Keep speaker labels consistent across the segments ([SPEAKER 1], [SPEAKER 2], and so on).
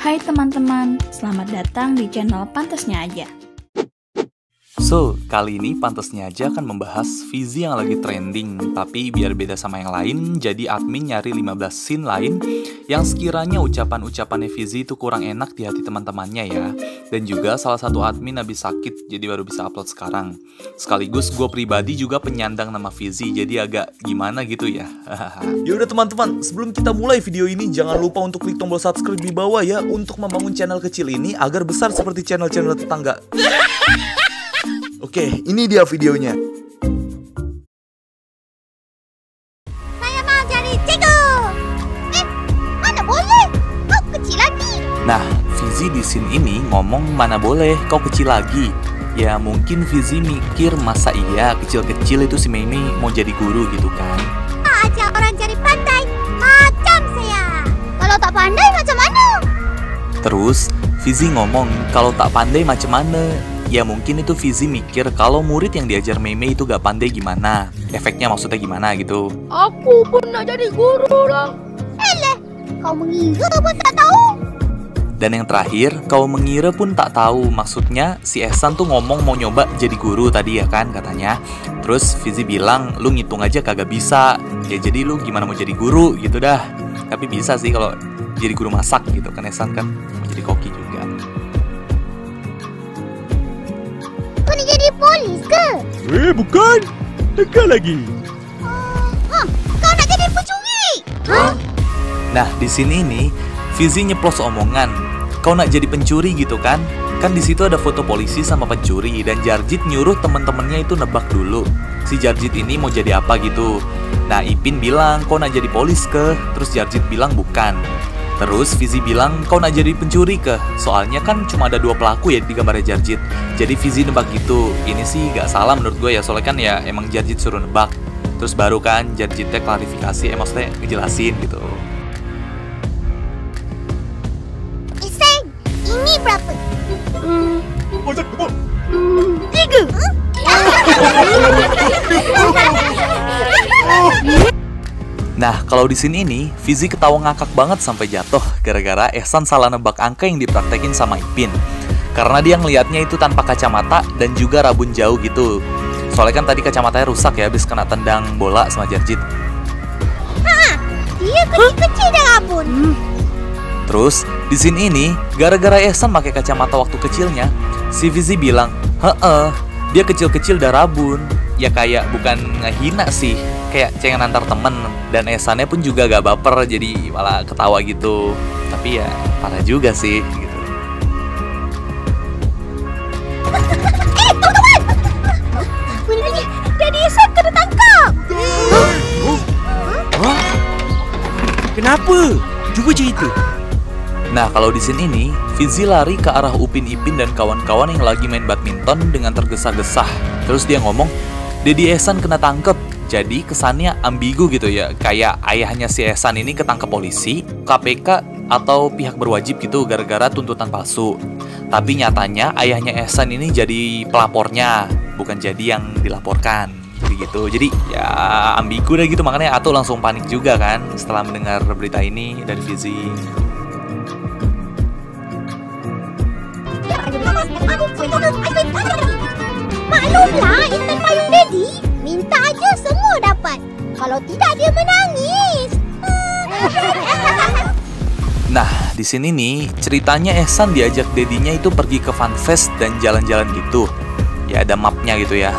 [SPEAKER 1] Hai teman-teman, selamat datang di channel Pantasnya Aja.
[SPEAKER 2] So, kali ini Pantasnya Aja akan membahas Fizi yang lagi trending. Tapi biar beda sama yang lain, jadi admin nyari 15 scene lain yang sekiranya ucapan-ucapannya Fizi itu kurang enak di hati teman-temannya ya. Dan juga salah satu admin habis sakit, jadi baru bisa upload sekarang. Sekaligus gue pribadi juga penyandang nama Fizi, jadi agak gimana gitu ya.
[SPEAKER 3] Yaudah teman-teman, sebelum kita mulai video ini, jangan lupa untuk klik tombol subscribe di bawah ya, untuk membangun channel kecil ini agar besar seperti channel-channel tetangga. Oke, ini dia videonya.
[SPEAKER 4] Saya mau jadi cikgu. Mana boleh? Kau kecil lagi.
[SPEAKER 2] Nah, Fizi di scene ini ngomong mana boleh kau kecil lagi. Ya mungkin Fizi mikir masa iya kecil-kecil itu si Mei mau jadi guru gitu kan.
[SPEAKER 4] Ajak orang jadi pandai macam saya. Kalau tak pandai macam mana?
[SPEAKER 2] Terus Fizi ngomong kalau tak pandai macam mana. Ya mungkin itu Fizi mikir kalau murid yang diajar Mei itu gak pandai gimana. Efeknya maksudnya gimana gitu.
[SPEAKER 5] Aku pun nak jadi guru lah.
[SPEAKER 4] Kau mengira pun tak tahu.
[SPEAKER 2] Dan yang terakhir, kau mengira pun tak tahu. Maksudnya si Ehsan tuh ngomong mau nyoba jadi guru tadi ya kan katanya. Terus Fizi bilang lu ngitung aja kagak bisa. Ya jadi lu gimana mau jadi guru gitu dah. Tapi bisa sih kalau jadi guru masak gitu kan. Ehsan kan mau jadi koki juga.
[SPEAKER 4] Kau nak jadi polis ke?
[SPEAKER 6] Bukan. Dekat lagi.
[SPEAKER 4] Kau nak jadi pencuri?
[SPEAKER 2] Nah di sini nih Fizi nyeplos omongan. Kau nak jadi pencuri gitu kan? Kan di situ ada foto polisi sama pencuri dan Jarjit nyuruh temen-temennya itu nebak dulu. Si Jarjit ini mau jadi apa gitu. Nah Ipin bilang kau nak jadi polis ke? Terus Jarjit bilang bukan. Terus Fizi bilang kau nak jadi pencuri ke? Soalnya kan cuma ada 2 pelaku ya di gambarnya Jarjit. Jadi Fizi nebak gitu. Ini sih gak salah menurut gue ya. Soalnya kan ya emang Jarjit suruh nebak. Terus baru kan Jarjitnya klarifikasi, maksudnya ngejelasin gitu.
[SPEAKER 4] Iseng, ini berapa? 3.
[SPEAKER 2] Nah, kalau di sini ini, Fizi ketawa ngakak banget sampai jatuh gara-gara Ehsan salah nebak angka yang dipraktekin sama Ipin. Karena dia ngelihatnya itu tanpa kacamata dan juga rabun jauh gitu. Soalnya kan tadi kacamatanya rusak ya habis kena tendang bola sama Jarjit.
[SPEAKER 4] Dia kecil-kecil dah rabun.
[SPEAKER 2] Terus, di sini ini, gara-gara Ehsan pakai kacamata waktu kecilnya, si Fizi bilang, dia kecil-kecil dah rabun. Ya kayak bukan ngehina sih, kayak cengen antar temen. Dan Ehsannya pun juga gak baper, jadi malah ketawa gitu. Tapi ya parah juga sih gitu.
[SPEAKER 4] Teman-teman! Bunyi Daddy Ihsan kena tangkap.
[SPEAKER 6] Kenapa? Cuba cerita.
[SPEAKER 2] Nah kalau di sini nih, Fizi lari ke arah Upin Ipin dan kawan-kawan yang lagi main badminton dengan tergesa-gesa. Terus dia ngomong, Daddy Ihsan kena tangkep. Jadi kesannya ambigu gitu ya. Kayak ayahnya si Ehsan ini ketangkep polisi, KPK, atau pihak berwajib gitu gara-gara tuntutan palsu. Tapi nyatanya ayahnya Ehsan ini jadi pelapornya, bukan jadi yang dilaporkan. Jadi gitu. Jadi ya ambigu deh gitu. Makanya Ato langsung panik juga kan setelah mendengar berita ini dari Fizi.
[SPEAKER 4] Maklumlah, Intan payung Daddy. Minta aja semua dapat. Kalau tidak dia menangis.
[SPEAKER 2] Nah, di sini nih ceritanya Ehsan diajak dedinya itu pergi ke funfest dan jalan-jalan gitu. Ya ada mapnya gitu ya.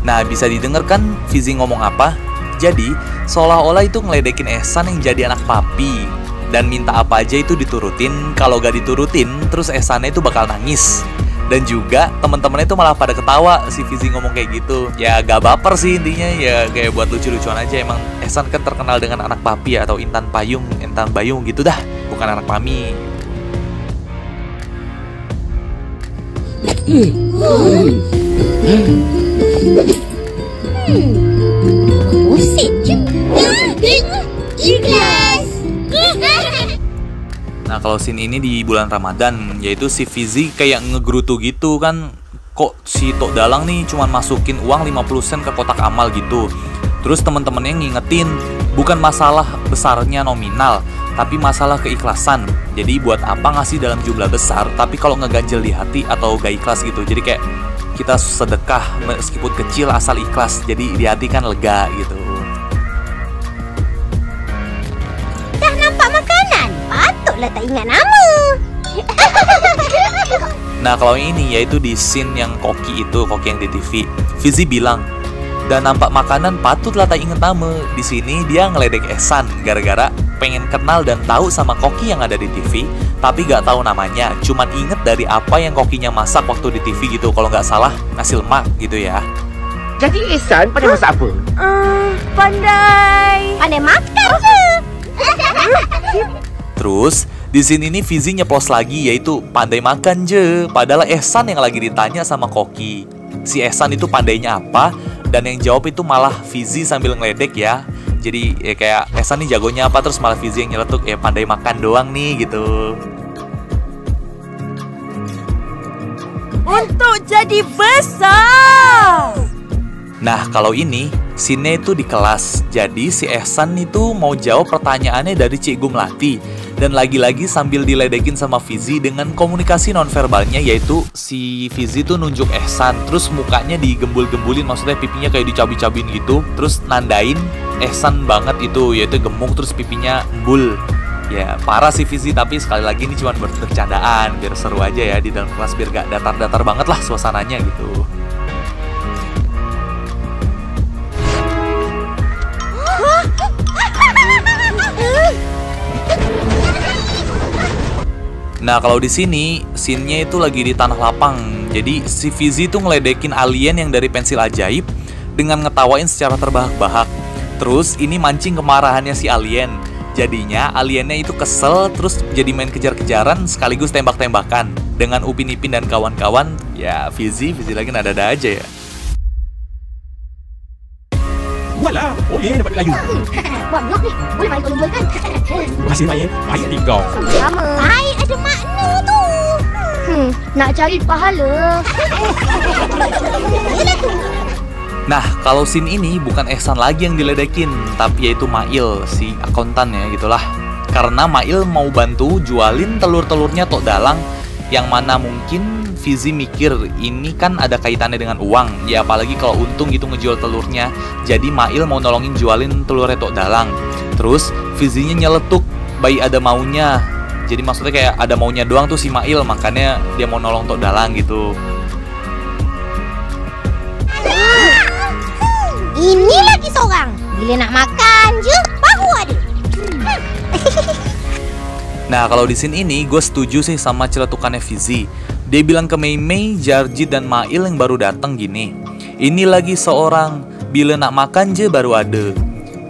[SPEAKER 2] Nah, bisa didengarkan Fizi ngomong apa? Jadi, seolah-olah itu ngeledekin Ehsan yang jadi anak papi dan minta apa aja itu diturutin. Kalau gak diturutin, terus Ehsannya itu bakal nangis. Dan juga teman-temannya itu malah pada ketawa si Fizi ngomong kayak gitu. Ya gak baper sih intinya, ya kayak buat lucu-lucuan aja. Emang Ehsan kan terkenal dengan anak papi atau intan payung, intan bayung gitu dah. Bukan anak mami.
[SPEAKER 4] Pusing je. Ikhlas.
[SPEAKER 2] Nah kalau scene ini di bulan Ramadan, yaitu si Fizi kayak ngegerutu gitu kan. Kok si Tok Dalang nih cuman masukin uang 50 sen ke kotak amal gitu. Terus temen-temennya ngingetin, bukan masalah besarnya nominal, tapi masalah keikhlasan. Jadi buat apa ngasih dalam jumlah besar tapi kalau ngeganjel di hati atau gak ikhlas gitu. Jadi kayak kita sedekah meskipun kecil asal ikhlas. Jadi di hati kan lega gitu.
[SPEAKER 4] Dah nampak makanan? Patutlah tak ingat nama.
[SPEAKER 2] Nah kalau ini yaitu di scene yang Koki yang di TV. Fizi bilang, dan nampak makanan patutlah tak ingat nama. Di sini dia ngeledek Ehsan gara-gara pengen kenal dan tahu sama Koki yang ada di TV, tapi gak tahu namanya. Cuman inget dari apa yang Kokinya masak waktu di TV gitu. Kalau nggak salah nasi lemak gitu ya.
[SPEAKER 7] Jadi Ehsan pandai masak apa?
[SPEAKER 4] Pandai makan je.
[SPEAKER 2] Terus di sini ini Fizi nyeplos lagi yaitu pandai makan je. Padahal Ehsan yang lagi ditanya sama Koki. Si Ehsan itu pandainya apa? Dan yang jawab itu malah Fizi sambil ngeledek ya. Jadi ya kayak Ehsan nih jagonya apa, terus malah Fizi yang nyeletuk ya pandai makan doang nih gitu.
[SPEAKER 5] Untuk jadi besar.
[SPEAKER 2] Nah kalau ini scene-nya itu di kelas. Jadi si Ehsan itu mau jawab pertanyaannya dari Cikgu Melati. Dan lagi-lagi sambil diledekin sama Fizi dengan komunikasi nonverbalnya, yaitu si Fizi tuh nunjuk Ehsan, terus mukanya digembul-gembulin, maksudnya pipinya kayak dicabi-cabin gitu, terus nandain Ehsan banget itu, yaitu gemuk terus pipinya embul. Ya parah sih Fizi, tapi sekali lagi ini cuma bercandaan, biar seru aja ya di dalam kelas, biar gak datar-datar banget lah suasananya gitu. Nah kalau di sini scene-nya itu lagi di tanah lapang. Jadi si Fizi tuh ngeledekin alien yang dari pensil ajaib dengan ngetawain secara terbahak-bahak. Terus ini mancing kemarahannya si alien. Jadinya aliennya itu kesel, terus jadi main kejar-kejaran sekaligus tembak-tembakan. Dengan Upin Ipin dan kawan-kawan, ya Fizi lagi nada-nada aja ya.
[SPEAKER 6] Walah, boleh dapat kayu.
[SPEAKER 4] Wah, blok ni. Boleh main kalau jual kan?
[SPEAKER 6] Masih main, ayat tinggal.
[SPEAKER 4] Sama. Baik ada makna tu. Nak cari pahala. Yelah tu.
[SPEAKER 2] Nah, kalau scene ini bukan Ehsan lagi yang diledekin, tapi yaitu Mail, si akuntan ya gitulah. Karena Mail mau bantu jualin telur-telurnya Tok Dalang, yang mana mungkin Fizi mikir ini kan ada kaitannya dengan uang. Ya apalagi kalau untung gitu ngejual telurnya. Jadi Mail mau nolongin jualin telurnya Tok Dalang. Terus Fizinya nyeletuk, bayi ada maunya. Jadi maksudnya kayak ada maunya doang tuh si Mail, makanya dia mau nolong Tok Dalang gitu.
[SPEAKER 4] Ini lagi seorang. Bila nak makan je, baru ada.
[SPEAKER 2] Nah kalau di scene ini gue setuju sih sama celetukannya Fizi. Dia bilang ke Mei, Jarjit dan Mail yang baru datang gini, ini lagi seorang, bila nak makan je baru ada.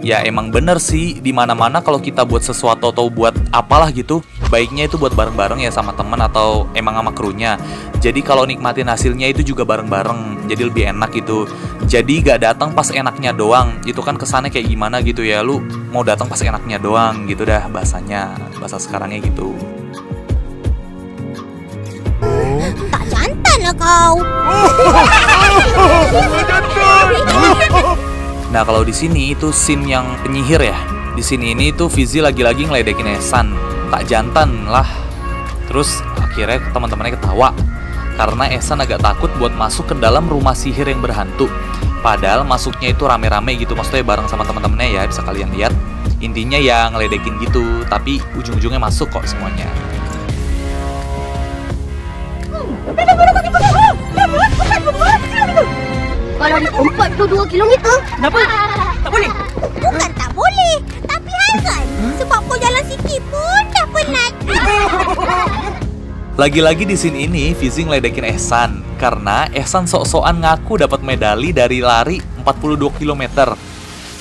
[SPEAKER 2] Ya emang bener sih, dimana-mana kalau kita buat sesuatu atau buat apalah gitu, baiknya itu buat bareng-bareng ya sama temen atau emang sama krunya. Jadi kalau nikmatin hasilnya itu juga bareng-bareng, jadi lebih enak gitu. Jadi gak datang pas enaknya doang, itu kan kesannya kayak gimana gitu ya, lu mau datang pas enaknya doang gitu dah bahasanya, bahasa sekarangnya gitu.
[SPEAKER 4] Tak jantan lah kau.
[SPEAKER 2] Nah kalau di sini itu scene yang penyihir ya. Di sini ini tuh Fizi lagi-lagi ngeledekin Ehsan, tak jantan lah. Terus akhirnya teman-temannya ketawa karena Ehsan agak takut buat masuk ke dalam rumah sihir yang berhantu. Padahal masuknya itu rame-rame gitu, maksudnya bareng sama teman-temannya ya, bisa kalian lihat. Intinya ya ngeledekin gitu, tapi ujung-ujungnya masuk kok semuanya.
[SPEAKER 5] Kalau diumpat tu 2 kilometer.
[SPEAKER 7] Kenapa? Tak boleh?
[SPEAKER 4] Bukan tak boleh, tapi hairan. Sebab kau jalan sikit pun dah penat.
[SPEAKER 2] Lagi-lagi di scene ini Fizi ngeledekin Ehsan karena Ehsan sok-sokan ngaku dapat medali dari lari 42 km.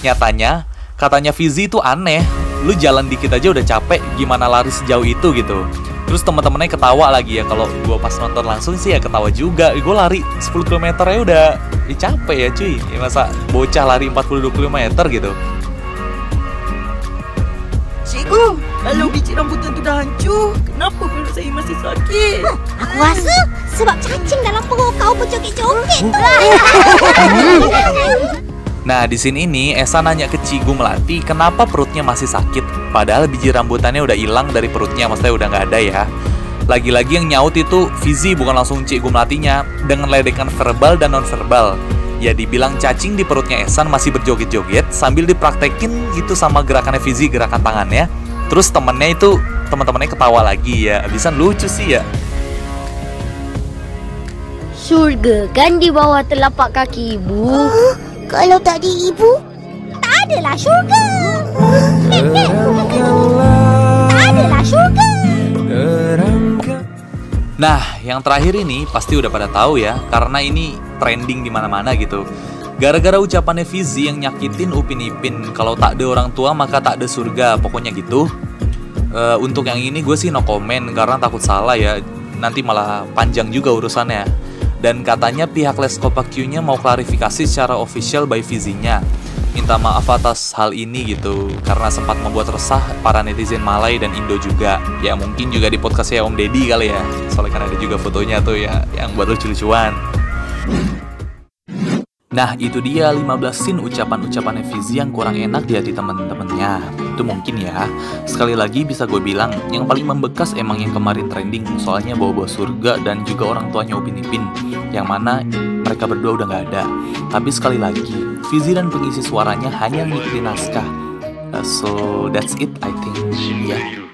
[SPEAKER 2] Nyatanya, katanya Fizi itu aneh. Lu jalan dikit aja udah capek, gimana lari sejauh itu gitu. Terus teman-temannya ketawa lagi ya, kalau gue pas nonton langsung sih ya ketawa juga. Gue lari 10 km ya udah capek ya cuy. Ya, masa bocah lari 42 km gitu.
[SPEAKER 5] Cikgu, kalau biji rambutan tu dah hancur, kenapa perut saya masih sakit?
[SPEAKER 4] Aku rasa sebab cacing dalam perut kau berjoget-joget tu lah.
[SPEAKER 2] Nah, di sini ini Esa nanya ke Cigu Melati kenapa perutnya masih sakit, padahal biji rambutannya udah hilang dari perutnya, maksudnya udah nggak ada ya. Lagi-lagi yang nyaut itu Fizi, bukan langsung Cigu Melatinya, dengan ledekan verbal dan non-verbal. Ya dibilang cacing di perutnya Ehsan masih berjoget-joget sambil dipraktekin gitu sama gerakannya Fizi, gerakan tangannya. Terus teman-temannya ketawa lagi ya, abisan lucu sih ya.
[SPEAKER 4] Surga kan di bawah telapak kaki ibu. Kalau tak di ibu, tak adalah syurga. Tak adalah syurga.
[SPEAKER 2] Nah, yang terakhir ini pasti udah pada tahu ya, karena ini trending di mana-mana gitu. Gara-gara ucapannya Fizi yang nyakitin Upin Ipin, kalau tak ada orang tua maka tak ada surga, pokoknya gitu. Untuk yang ini gue sih no comment karena takut salah ya, nanti malah panjang juga urusannya. Dan katanya pihak Leskopa Q-nya mau klarifikasi secara official by Fizi-nya. Minta maaf atas hal ini gitu, karena sempat membuat resah para netizen Malay dan Indo juga. Ya mungkin juga di podcastnya Om Deddy kali ya, soalnya kan ada juga fotonya tuh ya, yang buat lucu-lucuan. Nah, itu dia 15 scene ucapan-ucapannya Fizi yang kurang enak di hati temen-temennya. Itu mungkin ya. Sekali lagi bisa gue bilang, yang paling membekas emang yang kemarin trending, soalnya bawa-bawa surga dan juga orang tuanya Upin Ipin, yang mana mereka berdua udah gak ada. Tapi sekali lagi, Fizi dan pengisi suaranya hanya mengikuti naskah. So that's it I think. Yeah.